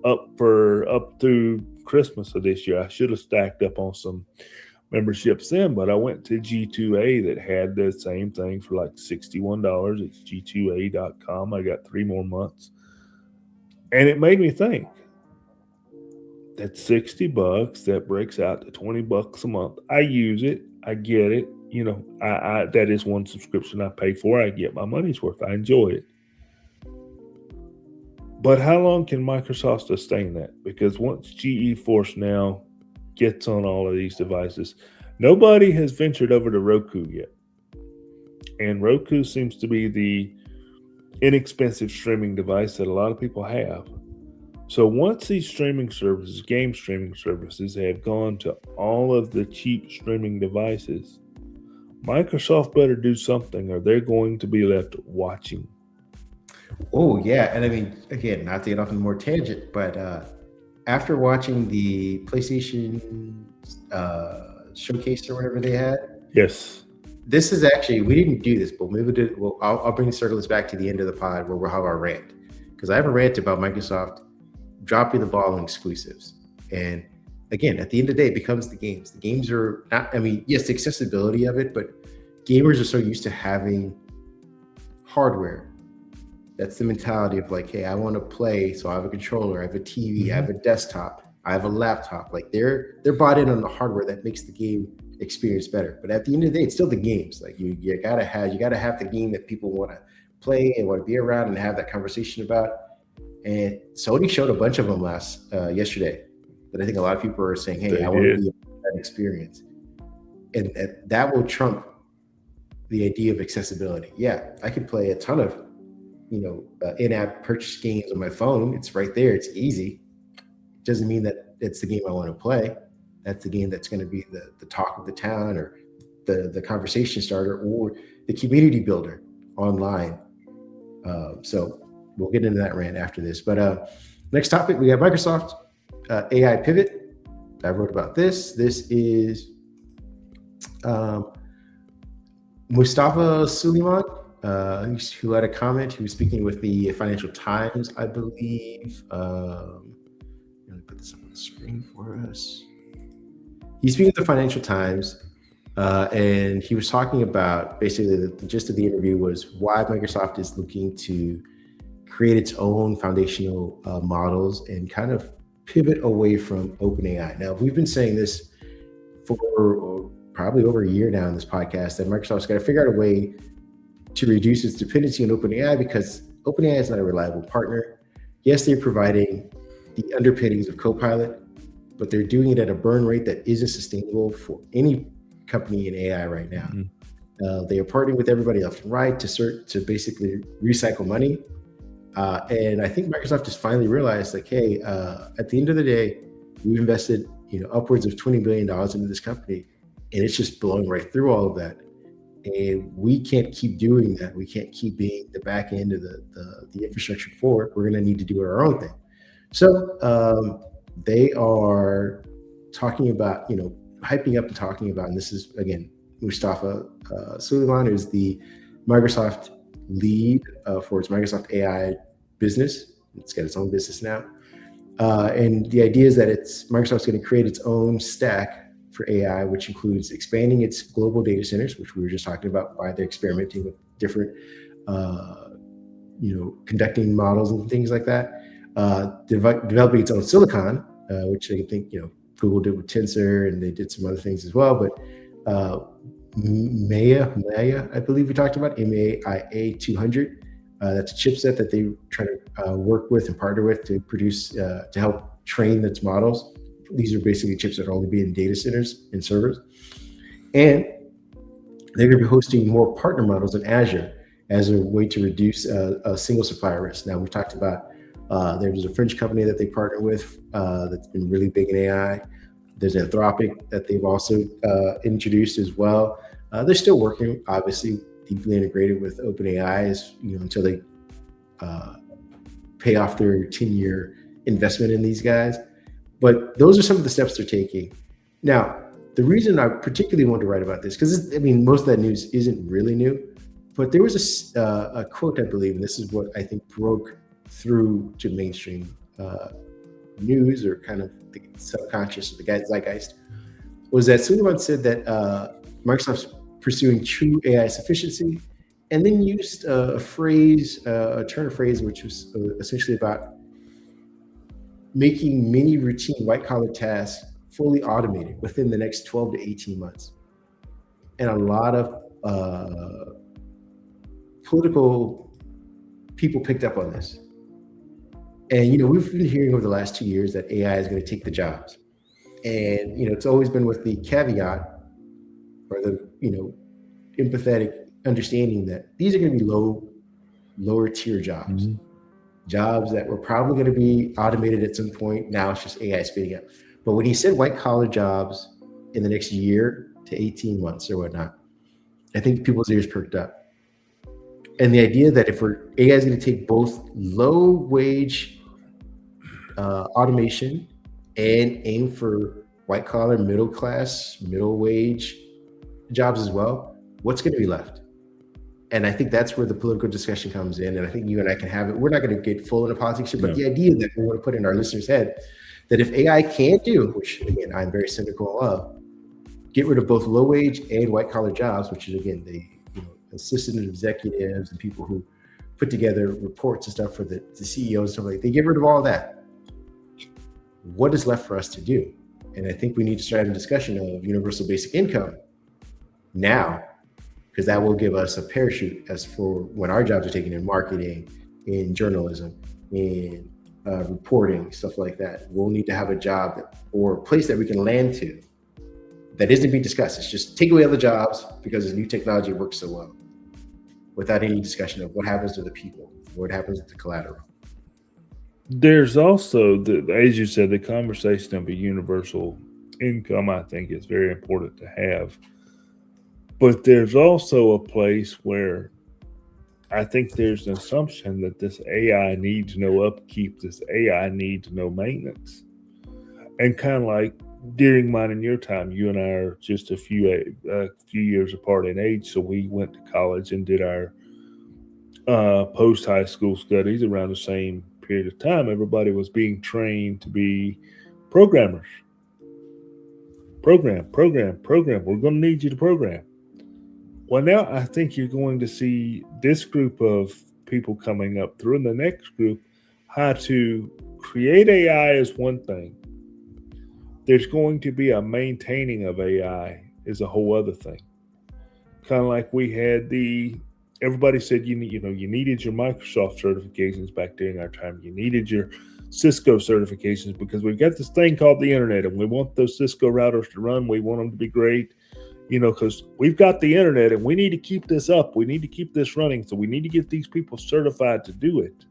Speaker 2: up through Christmas of this year. I should have stacked up on some memberships then, but I went to G2A that had the same thing for like $61. It's G2A.com. I got 3 more months. And it made me think, that's $60. That breaks out to $20 a month. I use it. I get it. I that is one subscription I pay for. I get my money's worth. I enjoy it. But how long can Microsoft sustain that? Because once GeForce now gets on all of these devices, nobody has ventured over to Roku yet. And Roku seems to be the inexpensive streaming device that a lot of people have. So once these streaming services, game streaming services, have gone to all of the cheap streaming devices, Microsoft better do something or they're going to be left watching.
Speaker 1: Oh, yeah. And I mean, again, not to get off on more tangent, but after watching the PlayStation showcase or whatever they had,
Speaker 2: yes,
Speaker 1: this is actually, we didn't do this, but maybe I'll bring this back to the end of the pod where we'll have our rant. Because I have a rant about Microsoft dropping the ball on exclusives. And again, at the end of the day, it becomes the games. The games are not, I mean, yes, the accessibility of it, but gamers are so used to having hardware. That's the mentality of like, hey, I want to play, so I have a controller, I have a TV, I have a desktop, I have a laptop. Like they're bought in on the hardware that makes the game experience better. But at the end of the day, it's still the games. Like you gotta have the game that people want to play and want to be around and have that conversation about. And Sony showed a bunch of them yesterday that I think a lot of people are saying, hey, I want to be in that experience. And that will trump the idea of accessibility. Yeah, I could play a ton of in-app purchase games on my phone. It's right there. It's easy. It doesn't mean that it's the game I want to play. That's the game that's going to be the talk of the town or the conversation starter or the community builder online. So we'll get into that rant after this. But next topic, we got Microsoft AI pivot. I wrote about this. This is Mustafa Suleiman, who had a comment. He was speaking with the Financial Times, I believe. Let me put this up on the screen for us. He's speaking with the Financial Times, and he was talking about basically the gist of the interview was why Microsoft is looking to create its own foundational models and kind of pivot away from OpenAI. Now, we've been saying this for probably over a year now in this podcast that Microsoft's got to figure out a way to reduce its dependency on OpenAI because OpenAI is not a reliable partner. Yes, they're providing the underpinnings of Copilot, but they're doing it at a burn rate that isn't sustainable for any company in AI right now. They are partnering with everybody left and right to basically recycle money. And I think Microsoft just finally realized, like, hey, at the end of the day, we've invested upwards of $20 billion into this company, and it's just blowing right through all of that. And we can't keep doing that. We can't keep being the back end of the infrastructure for it. We're going to need to do our own thing. So they are talking about, hyping up and talking about, and this is, again, Mustafa Suleiman, who's the Microsoft lead for its Microsoft AI business. It's got its own business now. And the idea is that Microsoft's going to create its own stack for AI, which includes expanding its global data centers, which we were just talking about by they're experimenting with different, conducting models and things like that. Developing its own silicon, which I think, Google did with Tensor, and they did some other things as well. But Maya, I believe we talked about, MAIA 200. That's a chipset that they try to work with and partner with to produce, to help train its models. These are basically chips that are only being in data centers and servers. And they're going to be hosting more partner models in Azure as a way to reduce a single supplier risk. Now, we've talked about there's a French company that they partner with that's been really big in AI. There's Anthropic that they've also introduced as well. They're still working, obviously, deeply integrated with OpenAI until they pay off their 10-year investment in these guys. But those are some of the steps they're taking. Now, the reason I particularly wanted to write about this, because I mean, most of that news isn't really new, but there was a quote, I believe, and this is what I think broke through to mainstream news, or kind of the subconscious of the zeitgeist, was that Sullivan said that Microsoft's pursuing true AI sufficiency, and then used a phrase, a turn of phrase, which was essentially about making many routine white collar tasks fully automated within the next 12 to 18 months. And a lot of political people picked up on this. And, we've been hearing over the last 2 years that AI is going to take the jobs. And, it's always been with the caveat, or the, empathetic understanding that these are going to be lower tier jobs.
Speaker 2: Mhm.
Speaker 1: Jobs that were probably going to be automated at some point. Now it's just AI speeding up. But when he said white collar jobs in the next year to 18 months or whatnot, I think people's ears perked up. And the idea that if AI is going to take both low wage automation and aim for white collar, middle class, middle wage jobs as well, what's going to be left? And I think that's where the political discussion comes in. And I think you and I can have it. We're not going to get full into politics here, but
Speaker 2: No.
Speaker 1: the idea that we want to put in our listeners' head that if AI can do, which again, I'm very cynical of, get rid of both low wage and white collar jobs, which is again, the assistant executives and people who put together reports and stuff for the CEOs and stuff like that. They get rid of all that. What is left for us to do? And I think we need to start having a discussion of universal basic income now, because that will give us a parachute as for when our jobs are taken in marketing, in journalism, in reporting, stuff like that. We'll need to have a job or a place that we can land to that isn't being discussed. It's just take away all the jobs because this new technology works so well, without any discussion of what happens to the people, what happens to the collateral.
Speaker 2: There's also, as you said, the conversation of a universal income, I think, is very important to have. But there's also a place where I think there's an assumption that this AI needs no upkeep, this AI needs no maintenance. And kind of like during mine and your time, you and I are just a few years apart in age, so we went to college and did our post high school studies around the same period of time. Everybody was being trained to be programmers. Program. We're going to need you to program. Well, now I think you're going to see this group of people coming up through, and the next group, how to create AI is one thing. There's going to be a maintaining of AI is a whole other thing. Kind of like we had everybody said you needed your Microsoft certifications back during our time. You needed your Cisco certifications because we've got this thing called the internet, and we want those Cisco routers to run. We want them to be great, because we've got the internet and we need to keep this up. We need to keep this running. So we need to get these people certified to do it.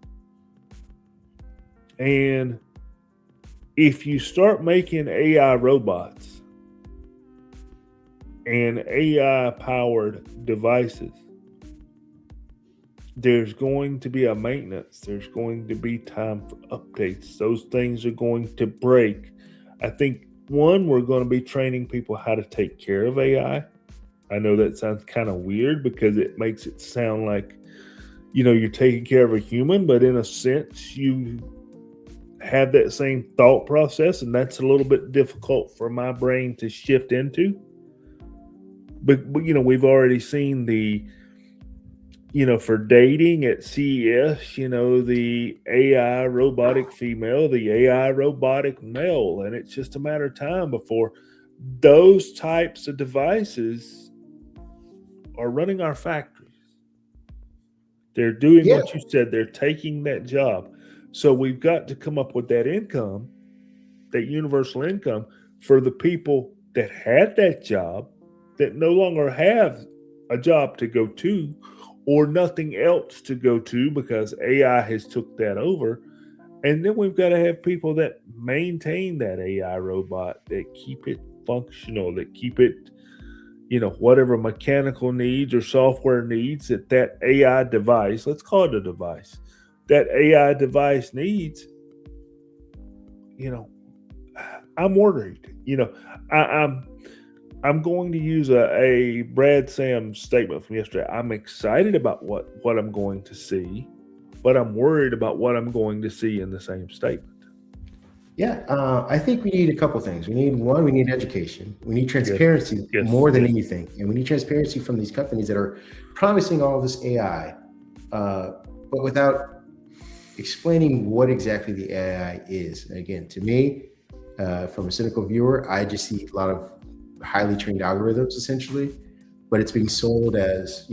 Speaker 2: And if you start making AI robots and AI powered devices, there's going to be a maintenance. There's going to be time for updates. Those things are going to break. I think, one, we're going to be training people how to take care of AI. I know that sounds kind of weird because it makes it sound like, you're taking care of a human, but in a sense, you have that same thought process, and that's a little bit difficult for my brain to shift into. But we've already seen for dating at CES, the AI robotic female, the AI robotic male, and it's just a matter of time before those types of devices are running our factories. They're doing what you said. They're taking that job. So we've got to come up with that income, that universal income for the people that had that job that no longer have a job to go to or nothing else to go to because AI has took that over. And then we've got to have people that maintain that AI robot, that keep it functional, that keep it, whatever mechanical needs or software needs that AI device, let's call it a device, that AI device needs, I'm worried. I'm going to use a Brad Sam statement from yesterday. I'm excited about what I'm going to see, but I'm worried about what I'm going to see in the same statement.
Speaker 1: Yeah, I think we need a couple things. We need education. We need
Speaker 2: Yes,
Speaker 1: transparency
Speaker 2: yes,
Speaker 1: more than
Speaker 2: yes.
Speaker 1: anything, and we need transparency from these companies that are promising all this AI, but without explaining what exactly the AI is. Again, to me, from a cynical viewer, I just see a lot of highly trained algorithms essentially, but it's being sold as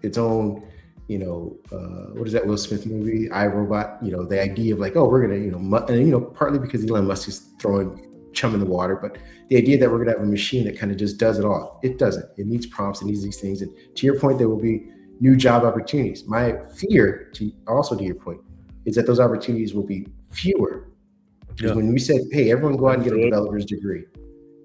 Speaker 1: its own, what is that Will Smith movie, I Robot? The idea of like, oh, we're gonna, and partly because Elon Musk is throwing chum in the water, but the idea that we're gonna have a machine that kind of just does it all. It doesn't. It needs prompts. It needs these things. And to your point, there will be new job opportunities. My fear, to your point, is that those opportunities will be fewer. Because when we said, hey, everyone go out and get a developer's degree,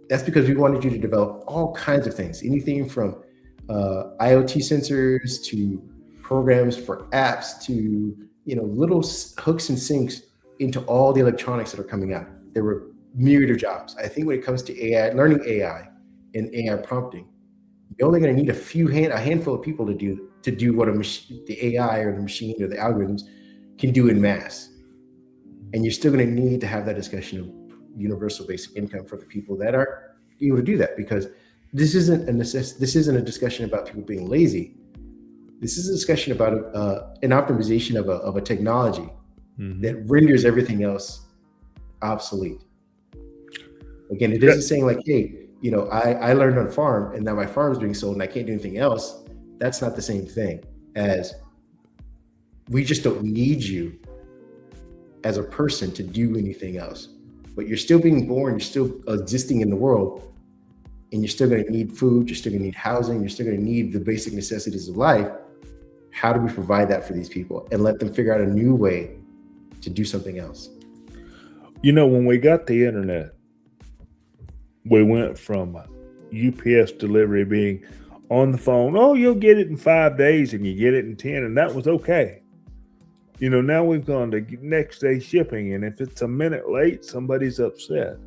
Speaker 1: that's because we wanted you to develop all kinds of things, anything from IoT sensors to programs for apps to little hooks and sinks into all the electronics that are coming out. There were myriad of jobs. I think when it comes to AI, learning AI and AI prompting, you're only going to need a handful of people to do what the AI or the machine or the algorithms can do in mass. And you're still going to need to have that discussion of universal basic income for the people that are able to do that, because this isn't a discussion about people being lazy. This is a discussion about an optimization of a technology that renders everything else obsolete. Again, it isn't saying like, hey, I learned on a farm and now my farm is being sold and I can't do anything else. That's not the same thing as we just don't need you as a person to do anything else. But you're still being born, you're still existing in the world, and you're still going to need food, you're still going to need housing, you're still going to need the basic necessities of life. How do we provide that for these people and let them figure out a new way to do something else?
Speaker 2: When we got the internet, we went from UPS delivery being on the phone, oh, you'll get it in 5 days, and you get it in 10, and that was okay. Now we've gone to next day shipping, and if it's a minute late, somebody's upset.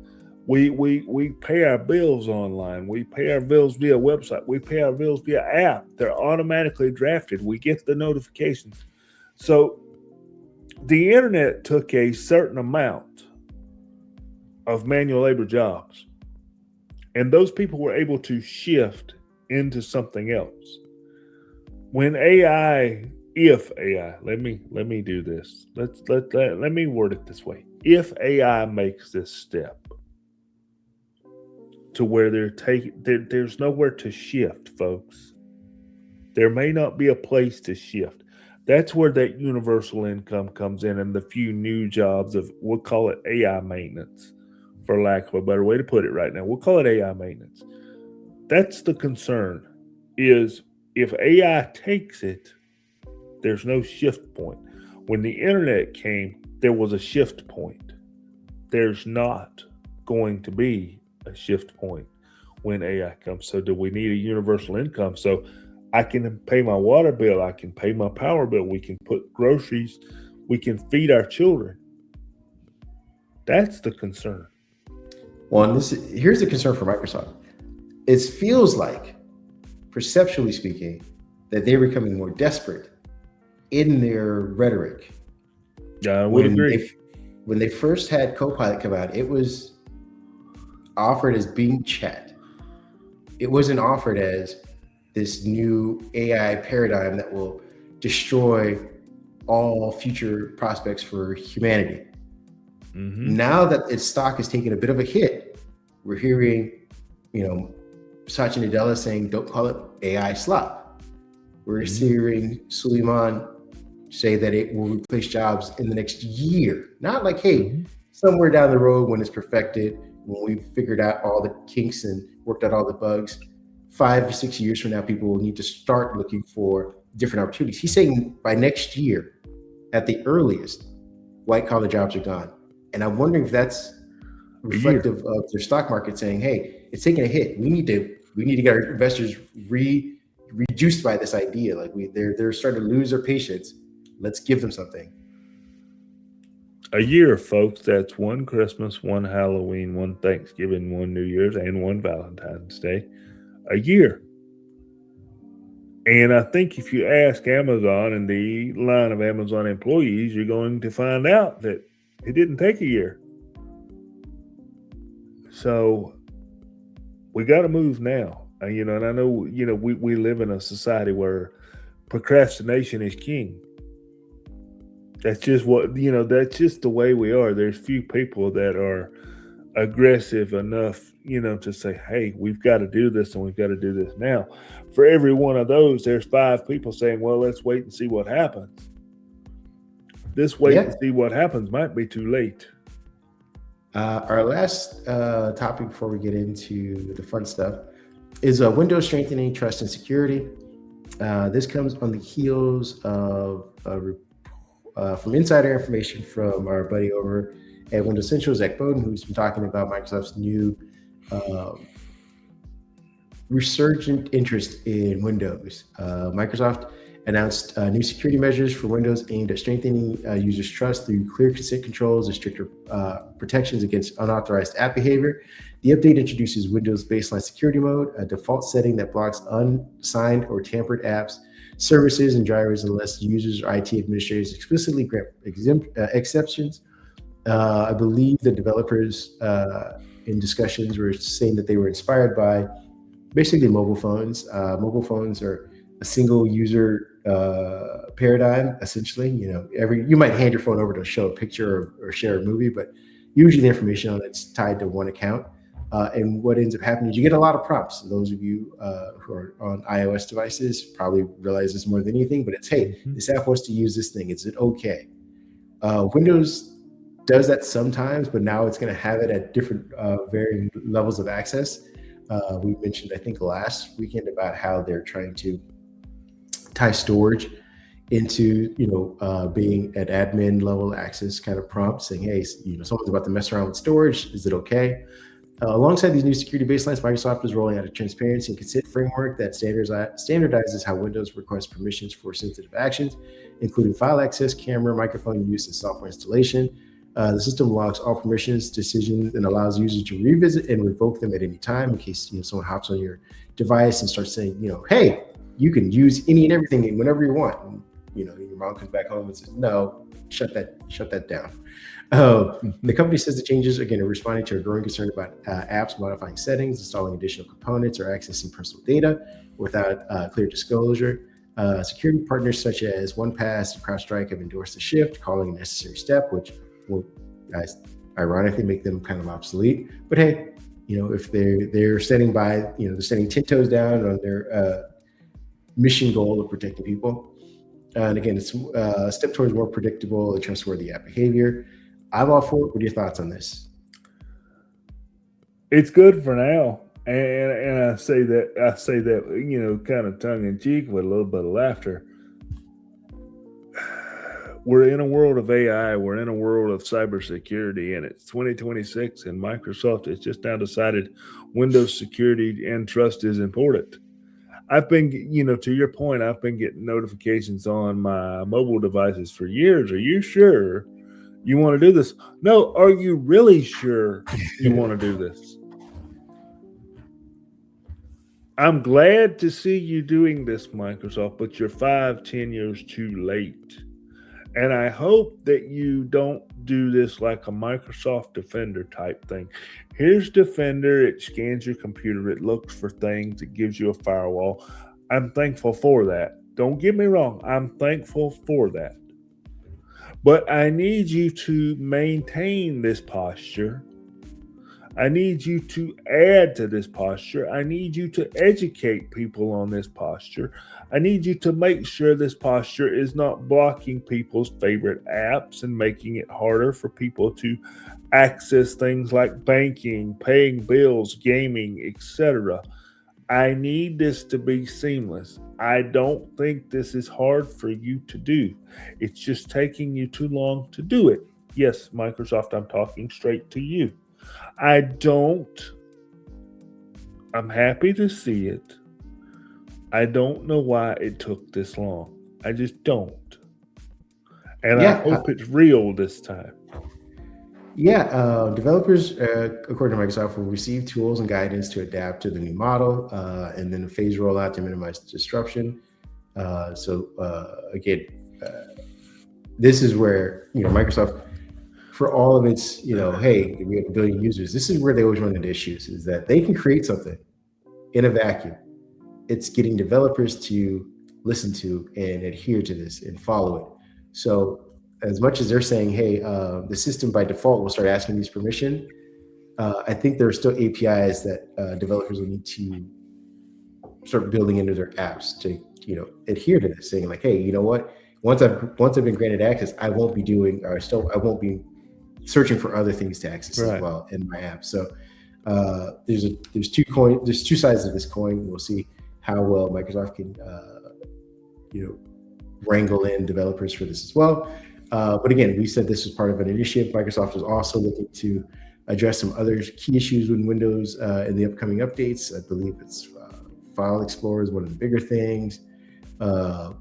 Speaker 2: We pay our bills online. We pay our bills via website. We pay our bills via app. They're automatically drafted. We get the notifications. So the internet took a certain amount of manual labor jobs, and those people were able to shift into something else. When if AI, let me do this. Let me word it this way. If AI makes this step to where there's nowhere to shift, folks. There may not be a place to shift. That's where that universal income comes in, and the few new jobs of, we'll call it AI maintenance, for lack of a better way to put it right now. We'll call it AI maintenance. That's the concern, is if AI takes it, there's no shift point. When the internet came, there was a shift point. There's not going to be a shift point when AI comes. So do we need a universal income? So I can pay my water bill, I can pay my power bill, we can put groceries, we can feed our children. That's the concern.
Speaker 1: Well, here's the concern for Microsoft. It feels like, perceptually speaking, that they're becoming more desperate in their rhetoric.
Speaker 2: Yeah, I would agree.
Speaker 1: When they first had Copilot come out, it was offered as Bing Chat. It wasn't offered as this new AI paradigm that will destroy all future prospects for humanity. Now that its stock has taken a bit of a hit, we're hearing, Satya Nadella saying, don't call it AI slop. We're hearing Suleiman say that it will replace jobs in the next year. Not like, hey, somewhere down the road when it's perfected, when we've figured out all the kinks and worked out all the bugs, 5 or 6 years from now, people will need to start looking for different opportunities. He's saying by next year, at the earliest, white collar jobs are gone. And I'm wondering if that's reflective of their stock market saying, hey, it's taking a hit. We need to get our investors reduced by this idea. Like they're starting to lose their patience. Let's give them something.
Speaker 2: A year, folks. That's one Christmas, one Halloween, one Thanksgiving, one New Year's, and one Valentine's Day. A year. And I think if you ask Amazon and the line of Amazon employees, you're going to find out that it didn't take a year. So we got to move now. And I know, we live in a society where procrastination is king. That's just that's just the way we are. There's few people that are aggressive enough, to say, hey, we've got to do this and we've got to do this now. For every one of those, there's 5 people saying, well, let's wait and see what happens. This wait and see what happens might be too late.
Speaker 1: Our last topic before we get into the fun stuff is Windows strengthening trust and security. This comes on the heels of from insider information from our buddy over at Windows Central, Zach Bowden, who's been talking about Microsoft's new resurgent interest in Windows. Microsoft announced new security measures for Windows aimed at strengthening users' trust through clear consent controls and stricter protections against unauthorized app behavior. The update introduces Windows Baseline Security Mode, a default setting that blocks unsigned or tampered apps, services, and drivers unless users or IT administrators explicitly grant exceptions. I believe the developers in discussions were saying that they were inspired by basically mobile phones. Mobile phones are a single user paradigm, essentially. You might hand your phone over to show a picture or share a movie, but usually the information on it's tied to one account. And what ends up happening is you get a lot of prompts. Those of you who are on iOS devices probably realize this more than anything, but it's, hey, this app wants to use this thing. Is it okay? Windows does that sometimes, but now it's going to have it at different varying levels of access. We mentioned, I think, last weekend about how they're trying to tie storage into, being at admin level access kind of prompt saying, hey, someone's about to mess around with storage. Is it okay? Alongside these new security baselines, Microsoft is rolling out a transparency and consent framework that standardizes how Windows requests permissions for sensitive actions, including file access, camera, microphone use, and software installation. The system logs all permissions, decisions, and allows users to revisit and revoke them at any time in case someone hops on your device and starts saying, hey, you can use any and everything whenever you want. And, your mom comes back home and says, no, shut that down. The company says the changes, again, are responding to a growing concern about apps modifying settings, installing additional components, or accessing personal data without clear disclosure. Security partners such as OnePass and CrowdStrike have endorsed the shift, calling a necessary step, which will ironically make them kind of obsolete. But hey, if they're setting by, they're setting 10 toes down on their mission goal of protecting people. And again, it's a step towards more predictable and trustworthy app behavior. I'm all for it. What are your thoughts on this?
Speaker 2: It's good for now. And I say that, kind of tongue in cheek with a little bit of laughter. We're in a world of AI. We're in a world of cybersecurity, and it's 2026, and Microsoft has just now decided Windows security and trust is important. I've been, to your point, I've been getting notifications on my mobile devices for years. Are you sure you want to do this? No, are you really sure you want to do this? I'm glad to see you doing this, Microsoft, but you're 5-10 years too late. And I hope that you don't do this like a Microsoft Defender type thing. Here's Defender. It scans your computer. It looks for things. It gives you a firewall. I'm thankful for that. Don't get me wrong. I'm thankful for that. But I need you to maintain this posture. I need you to add to this posture. I need you to educate people on this posture. I need you to make sure this posture is not blocking people's favorite apps and making it harder for people to access things like banking, paying bills, gaming, etc. I need this to be seamless. I don't think this is hard for you to do. It's just taking you too long to do it. Yes, Microsoft, I'm talking straight to you. I'm happy to see it. I don't know why it took this long. I just don't. And I hope it's real this time.
Speaker 1: Yeah, developers, according to Microsoft, will receive tools and guidance to adapt to the new model, and then a phase rollout to minimize disruption. Again, this is where Microsoft, for all of its hey, we have 1 billion users. This is where they always run into issues: is that they can create something in a vacuum. It's getting developers to listen to and adhere to this and follow it. So as much as they're saying, hey, the system by default will start asking these permission, I think there are still APIs that developers will need to start building into their apps to adhere to this, saying like, hey, you know what? Once I've been granted access, I won't be searching for other things to access as well in my app. So there's two sides of this coin. We'll see how well Microsoft can wrangle in developers for this as well. But again, we said this was part of an initiative. Microsoft is also looking to address some other key issues with Windows in the upcoming updates. I believe it's File Explorer is one of the bigger things. A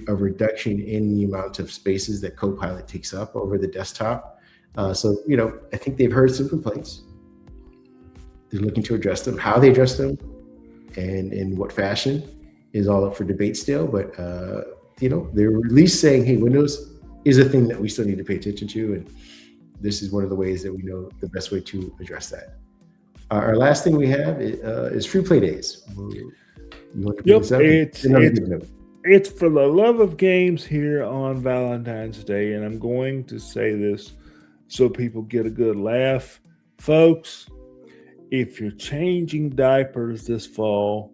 Speaker 1: reduction in the amount of spaces that Copilot takes up over the desktop. I think they've heard some complaints. They're looking to address them. How they address them and in what fashion is all up for debate still. But they're at least saying, hey, Windows is a thing that we still need to pay attention to, and this is one of the ways that we know the best way to address that. Our last thing we have is free play days. You want to
Speaker 2: Yep, it's for the love of games here on Valentine's Day, and I'm going to say this so people get a good laugh. Folks, if you're changing diapers this fall,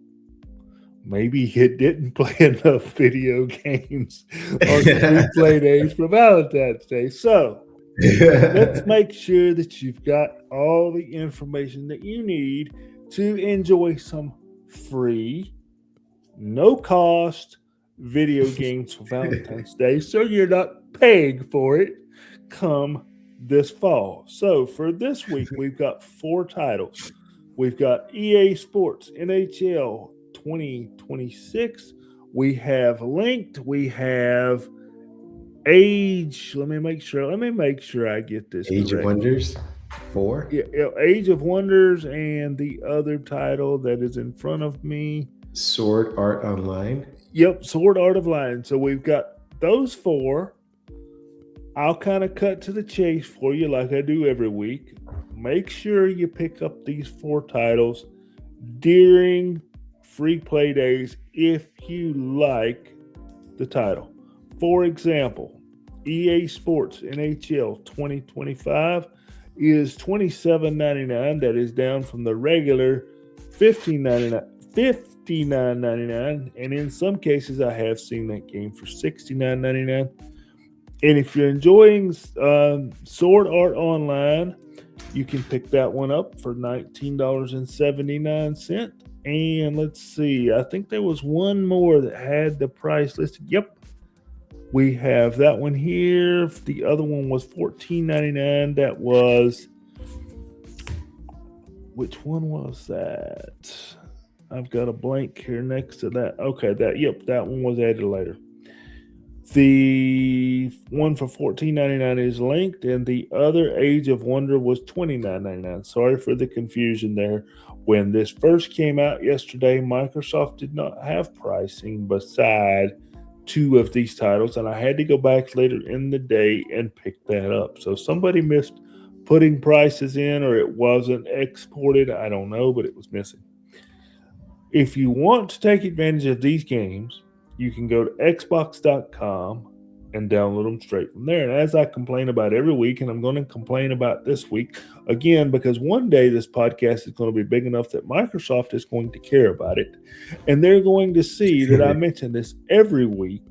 Speaker 2: maybe you didn't play enough video games on free play days for Valentine's Day. So let's make sure that you've got all the information that you need to enjoy some free, no cost video games for Valentine's Day, so you're not paying for it come this fall. So for this week, we've got 4 titles. We've got EA Sports NHL 2026. We have Linked. We have Age. Let me make sure I get this
Speaker 1: Age
Speaker 2: correct.
Speaker 1: of Wonders 4.
Speaker 2: Yeah, Age of Wonders, and the other title that is in front of me,
Speaker 1: Sword Art Online.
Speaker 2: Yep, Sword Art Online. So we've got those 4. I'll kind of cut to the chase for you like I do every week. Make sure you pick up these 4 titles during free play days if you like the title. For example, EA Sports NHL 2025 is $27.99. That is down from the regular $59.99, and in some cases I have seen that game for $69.99. And if you're enjoying Sword Art Online, you can pick that one up for $19.79. And let's see, I think there was one more that had the price listed. Yep, we have that one here. The other one was $14.99. That was, which one was that? I've got a blank here next to that. Okay, that one was added later. The one for $14.99 is Linked, and the other Age of Wonder was $29.99. Sorry for the confusion there. When this first came out yesterday, Microsoft did not have pricing beside 2 of these titles, and I had to go back later in the day and pick that up. So somebody missed putting prices in, or it wasn't exported. I don't know, but it was missing. If you want to take advantage of these games, you can go to Xbox.com and download them straight from there. And as I complain about every week, and I'm going to complain about this week again, because one day this podcast is going to be big enough that Microsoft is going to care about it. And they're going to see that I mention this every week.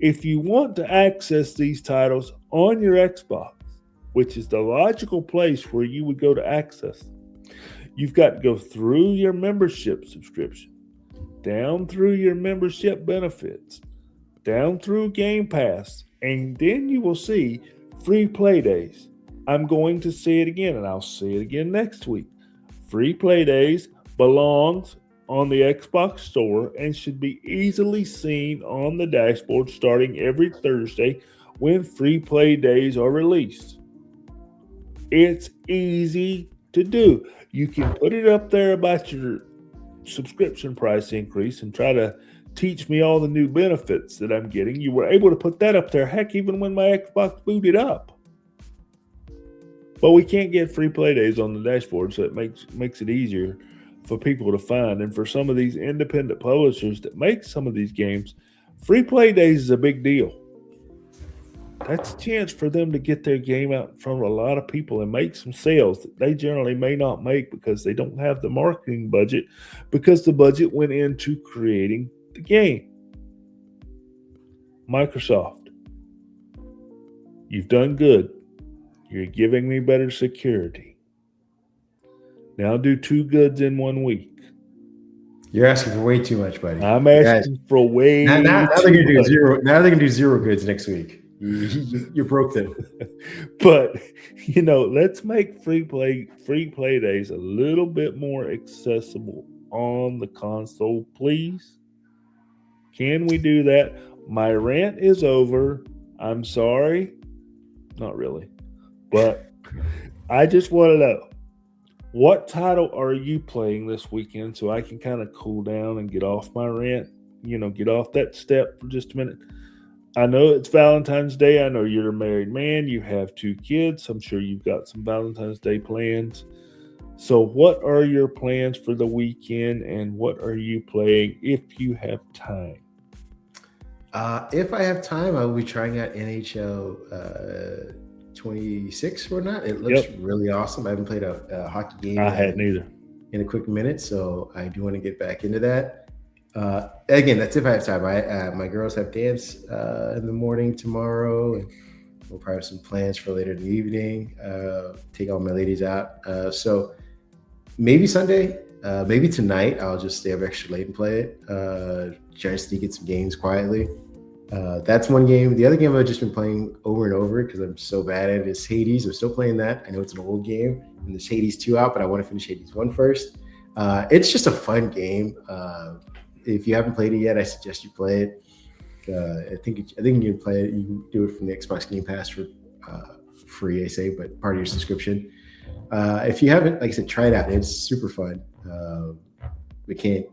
Speaker 2: If you want to access these titles on your Xbox, which is the logical place where you would go to access them, you've got to go through your membership subscription, down through your membership benefits, down through Game Pass, and then you will see free play days. I'm going to say it again, and I'll say it again next week. Free play days belongs on the Xbox store and should be easily seen on the dashboard starting every Thursday when free play days are released. It's easy to do. You can put it up there about your subscription price increase and try to teach me all the new benefits that I'm getting. You were able to put that up there, heck, even when my Xbox booted up. But we can't get free play days on the dashboard, so it makes it easier for people to find. And for some of these independent publishers that make some of these games, free play days is a big deal. That's a chance for them to get their game out in front of a lot of people and make some sales that they generally may not make because they don't have the marketing budget, because the budget went into creating the game. Microsoft, you've done good. You're giving me better security. Now do 2 goods in 1 week.
Speaker 1: You're asking for way too much, buddy.
Speaker 2: I'm asking for way
Speaker 1: now
Speaker 2: too
Speaker 1: they're gonna do
Speaker 2: much.
Speaker 1: zero. Now they're gonna do 0 goods next week. You broke them.
Speaker 2: But let's make free play days a little bit more accessible on the console, please. Can we do that? My rant is over. I'm sorry. Not really. But I just want to know, what title are you playing this weekend so I can kind of cool down and get off my rant, get off that step for just a minute. I know it's Valentine's Day. I know you're a married man. You have 2 kids. I'm sure you've got some Valentine's Day plans. So what are your plans for the weekend, and what are you playing if you have time?
Speaker 1: If I have time, I will be trying out NHL 26 or not. It looks really awesome. I haven't played a hockey game.
Speaker 2: I hadn't either.
Speaker 1: In a quick minute, so I do want to get back into that. Again, that's if I have time. My girls have dance in the morning tomorrow, and we'll probably have some plans for later in the evening. Take all my ladies out. So maybe Sunday, maybe tonight, I'll just stay up extra late and play it. Try to sneak in some games quietly. That's one game. The other game I've just been playing over and over because I'm so bad at it is Hades. I'm still playing that. I know it's an old game, and there's Hades 2 out, but I want to finish Hades 1 first. It's just a fun game. If you haven't played it yet, I suggest you play it. I think you can play it. You can do it from the Xbox Game Pass for free, I say, but part of your subscription. If you haven't, like I said, try it out. It's super fun. We can't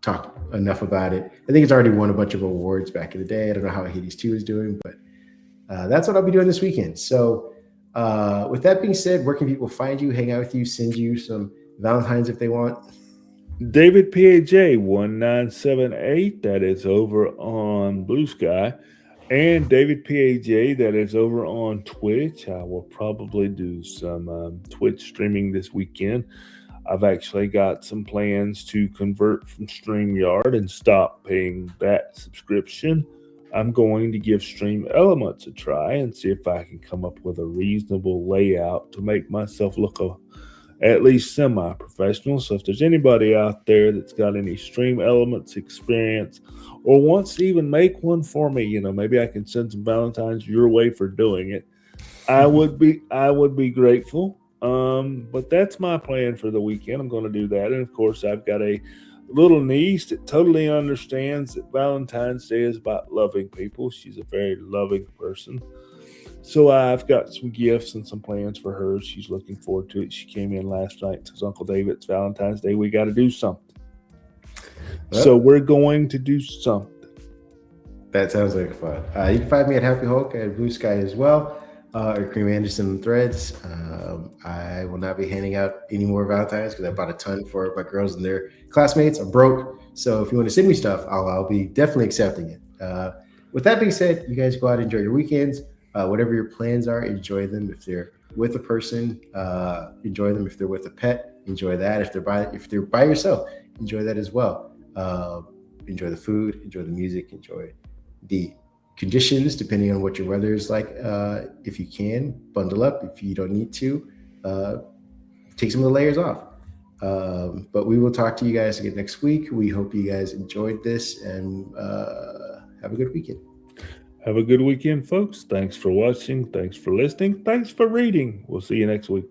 Speaker 1: talk enough about it. I think it's already won a bunch of awards back in the day. I don't know how Hades 2 is doing, but that's what I'll be doing this weekend. So with that being said, where can people find you, hang out with you, send you some Valentines if they want?
Speaker 2: David PAJ 1978, that is over on Blue Sky, and David PAJ, that is over on Twitch. I will probably do some Twitch streaming this weekend. I've actually got some plans to convert from StreamYard and stop paying that subscription. I'm going to give Stream Elements a try and see if I can come up with a reasonable layout to make myself look at least semi-professional. So if there's anybody out there that's got any Stream Elements experience or wants to even make one for me, maybe I can send some Valentines your way for doing it, I would be grateful. But that's my plan for the weekend. I'm going to do that. And of course, I've got a little niece that totally understands that Valentine's Day is about loving people. She's a very loving person. So I've got some gifts and some plans for her. She's looking forward to it. She came in last night and says, Uncle David, it's Valentine's Day. We got to do something. Well, so we're going to do something.
Speaker 1: That sounds like fun. You can find me at Happy Hulk at Blue Sky as well, or Cream Anderson on Threads. I will not be handing out any more Valentines because I bought a ton for my girls and their classmates. I'm broke. So if you want to send me stuff, I'll be definitely accepting it. With that being said, you guys go out and enjoy your weekends. Whatever your plans are, enjoy them. If they're with a person, enjoy them. If they're with a pet, enjoy that. If they're by yourself, enjoy that as well. Enjoy the food, enjoy the music, enjoy the conditions, depending on what your weather is like. If you can, bundle up. If you don't need to, take some of the layers off. But we will talk to you guys again next week. We hope you guys enjoyed this, and have a good weekend.
Speaker 2: Have a good weekend, folks. Thanks for watching. Thanks for listening. Thanks for reading. We'll see you next week.